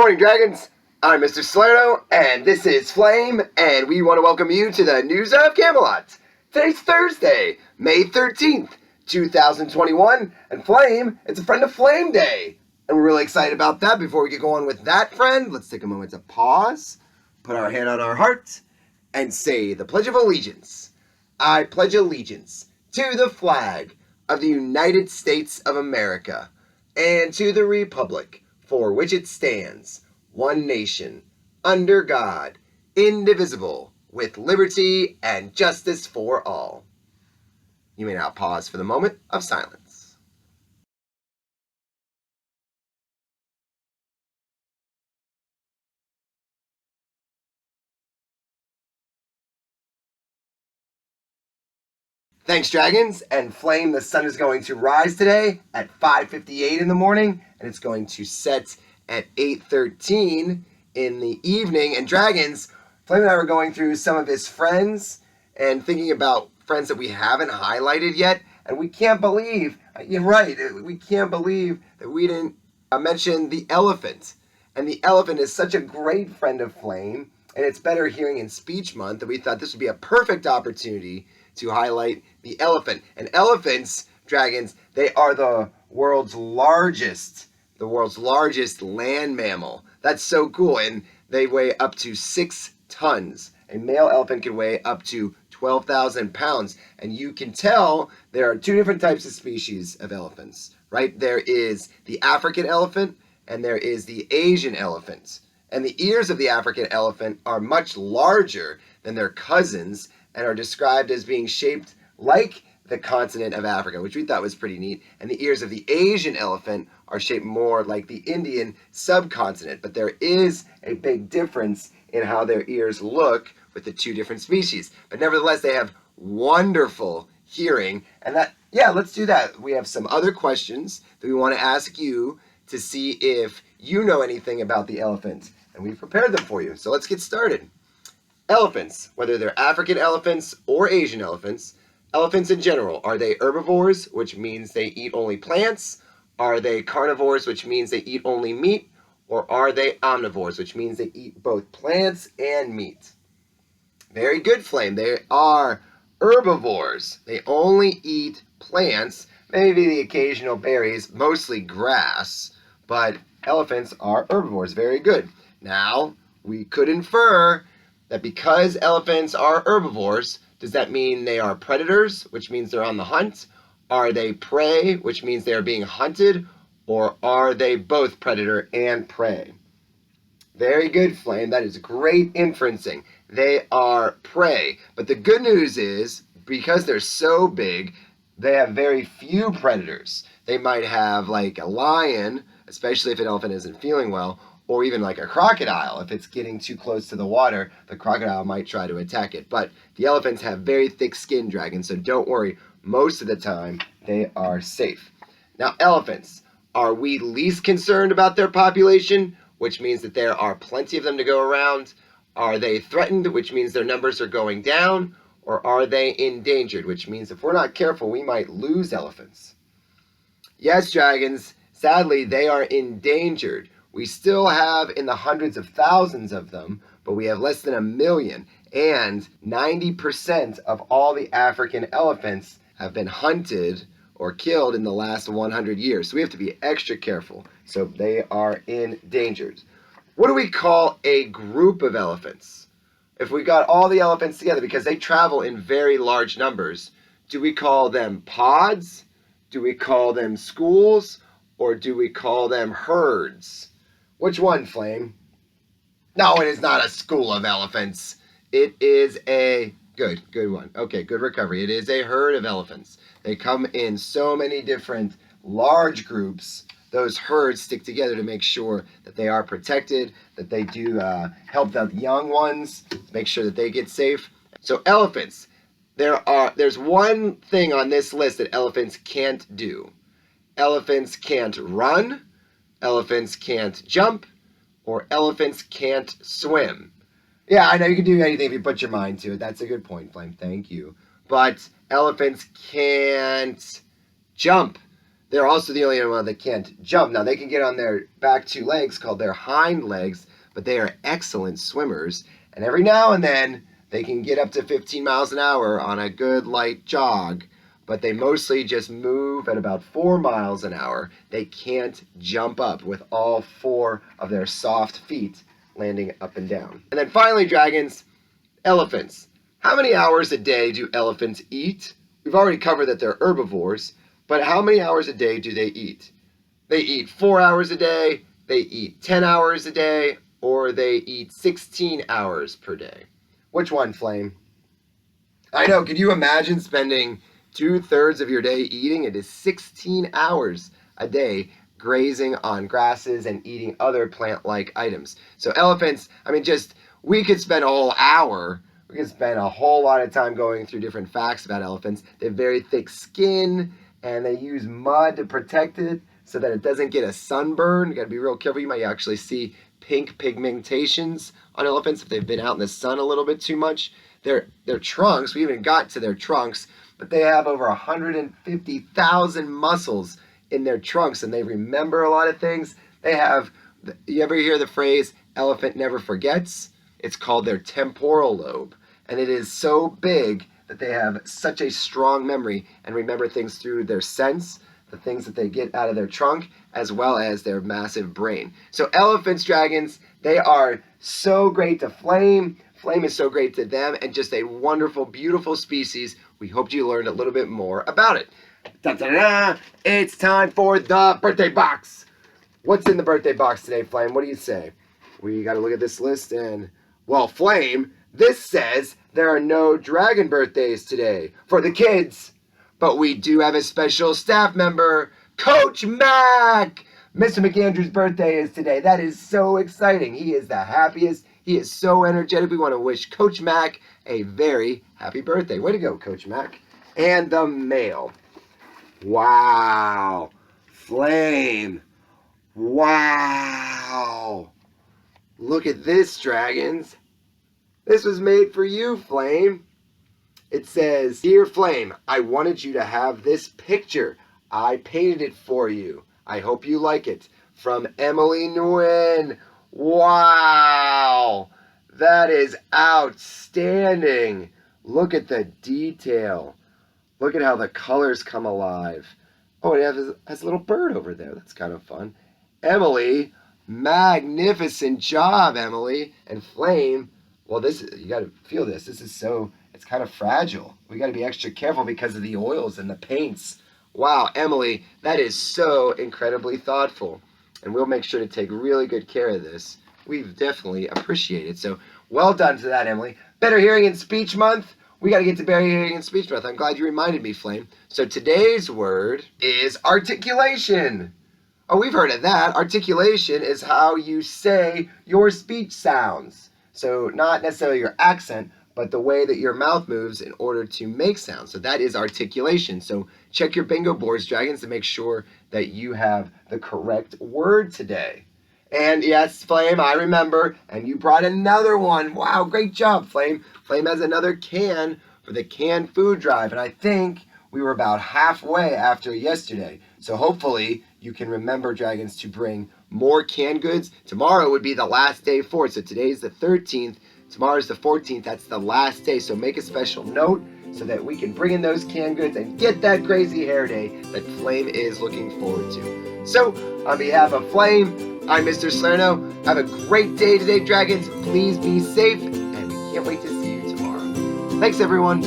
Good morning, Dragons. I'm Mr. Salerno, and this is Flame, and we want to welcome you to the News of Camelot. Today's Thursday, May 13th, 2021, and Flame, it's a Friend of Flame Day. And we're really excited about that. Before we get going with that, friend, let's take a moment to pause, put our hand on our heart, and say the Pledge of Allegiance. I pledge allegiance to the flag of the United States of America and to the republic for which it stands, one nation, under God, indivisible, with liberty and justice for all. You may now pause for the moment of silence. Thanks, Dragons, and Flame, the sun is going to rise today at 5:58 in the morning, and it's going to set at 8:13 in the evening. And Dragons, Flame and I were going through some of his friends and thinking about friends that we haven't highlighted yet, and we can't believe, you're right, we can't believe that we didn't mention the elephant. And the elephant is such a great friend of Flame, and it's Better Hearing and Speech Month that we thought this would be a perfect opportunity to highlight the elephant. And elephants, Dragons, they are the world's largest land mammal. That's so cool. And they weigh up to 6 tons. A male elephant can weigh up to 12,000 pounds. And you can tell there are two different types of species of elephants, right? There is the African elephant and there is the Asian elephant. And the ears of the African elephant are much larger than their cousins and are described as being shaped like the continent of Africa, which we thought was pretty neat. And the ears of the Asian elephant are shaped more like the Indian subcontinent. But there is a big difference in how their ears look with the two different species. But nevertheless, they have wonderful hearing. And that, yeah, let's do that. We have some other questions that we want to ask you to see if you know anything about the elephant. And we've prepared them for you. So let's get started. Elephants, whether they're African elephants or Asian elephants, elephants in general, are they herbivores, which means they eat only plants? Are they carnivores, which means they eat only meat? Or are they omnivores, which means they eat both plants and meat? Very good, Flame. They are herbivores. They only eat plants, maybe the occasional berries, mostly grass, but elephants are herbivores. Very good. Now, we could infer that because elephants are herbivores, does that mean they are predators, which means they're on the hunt? Are they prey, which means they're being hunted? Or are they both predator and prey? Very good, Flame. That is great inferencing. They are prey. But the good news is, because they're so big, they have very few predators. They might have like a lion, especially if an elephant isn't feeling well, or even like a crocodile. If it's getting too close to the water, the crocodile might try to attack it. But the elephants have very thick skin, Dragons, so don't worry. Most of the time, they are safe. Now, elephants, are we least concerned about their population, which means that there are plenty of them to go around? Are they threatened, which means their numbers are going down? Or are they endangered, which means if we're not careful, we might lose elephants? Yes, Dragons, sadly, they are endangered. We still have in the hundreds of thousands of them, but we have less than 1 million. And 90% of all the African elephants have been hunted or killed in the last 100 years. So we have to be extra careful. So they are endangered. What do we call a group of elephants? If we got all the elephants together, because they travel in very large numbers, do we call them pods? Do we call them schools? Or do we call them herds? Which one, Flame? No, it is not a school of elephants. It is a good one. Okay, good recovery. It is a herd of elephants. They come in so many different large groups. Those herds stick together to make sure that they are protected, that they do help the young ones, make sure that they get safe. So elephants, there's one thing on this list that elephants can't do. Elephants can't run. Elephants can't jump, or elephants can't swim. Yeah, I know you can do anything if you put your mind to it. That's a good point, Flame. Thank you. But elephants can't jump. They're also the only one that can't jump. Now, they can get on their back two legs called their hind legs, but they are excellent swimmers. And every now and then, they can get up to 15 miles an hour on a good light jog, but they mostly just move at about 4 miles an hour. They can't jump up with all 4 of their soft feet landing up and down. And then finally, dragons, elephants. How many hours a day do elephants eat? We've already covered that they're herbivores, but how many hours a day do they eat? They eat 4 hours a day, they eat 10 hours a day, or they eat 16 hours per day. Which one, Flame? I know, could you imagine spending 2/3 of your day eating? It is 16 hours a day grazing on grasses and eating other plant-like items. So elephants, we could spend a whole hour. We could spend a whole lot of time going through different facts about elephants. They have very thick skin, and they use mud to protect it so that it doesn't get a sunburn. You gotta be real careful. You might actually see pink pigmentations on elephants if they've been out in the sun a little bit too much. Their trunks, we even got to their trunks, but they have over 150,000 muscles in their trunks, and they remember a lot of things. You ever hear the phrase, elephant never forgets? It's called their temporal lobe, and it is so big that they have such a strong memory and remember things through their sense, the things that they get out of their trunk, as well as their massive brain. So elephants, dragons, they are so great to Flame. Flame is so great to them, and just a wonderful, beautiful species. We hope you learned a little bit more about it. Da-da-da! It's time for the birthday box. What's in the birthday box today, Flame? What do you say? We got to look at this list and, well, Flame, this says there are no dragon birthdays today for the kids, but we do have a special staff member, Coach Mac. Mr. McAndrew's birthday is today. That is so exciting. He is the happiest. He is so energetic. We want to wish Coach Mac a very happy birthday. Way to go, Coach Mac. And the mail. Wow. Flame. Wow. Look at this, dragons. This was made for you, Flame. It says, Dear Flame, I wanted you to have this picture. I painted it for you. I hope you like it. From Emily Nguyen. Wow. That is outstanding. Look at the detail. Look at how the colors come alive. Oh, it has a little bird over there. That's kind of fun. Emily, magnificent job, Emily. And Flame, well, you got to feel this. It's kind of fragile. We got to be extra careful because of the oils and the paints. Wow, Emily, that is so incredibly thoughtful. And we'll make sure to take really good care of this. We've definitely appreciate it. So well done to that, Emily. Better Hearing and Speech Month. We got to get to Better Hearing and Speech Month. I'm glad you reminded me, Flame. So today's word is articulation. Oh, we've heard of that. Articulation is how you say your speech sounds. So not necessarily your accent, but the way that your mouth moves in order to make sounds. So that is articulation. So check your bingo boards, dragons, to make sure that you have the correct word today. And yes, Flame, I remember. And you brought another one. Wow, great job, Flame. Flame has another can for the canned food drive. And I think we were about halfway after yesterday. So hopefully you can remember, dragons, to bring more canned goods. Tomorrow would be the last day for it. So today's the 13th. Tomorrow's the 14th. That's the last day. So make a special note so that we can bring in those canned goods and get that crazy hair day that Flame is looking forward to. So on behalf of Flame, I'm Mr. Salerno. Have a great day today, dragons. Please be safe, and we can't wait to see you tomorrow. Thanks, everyone.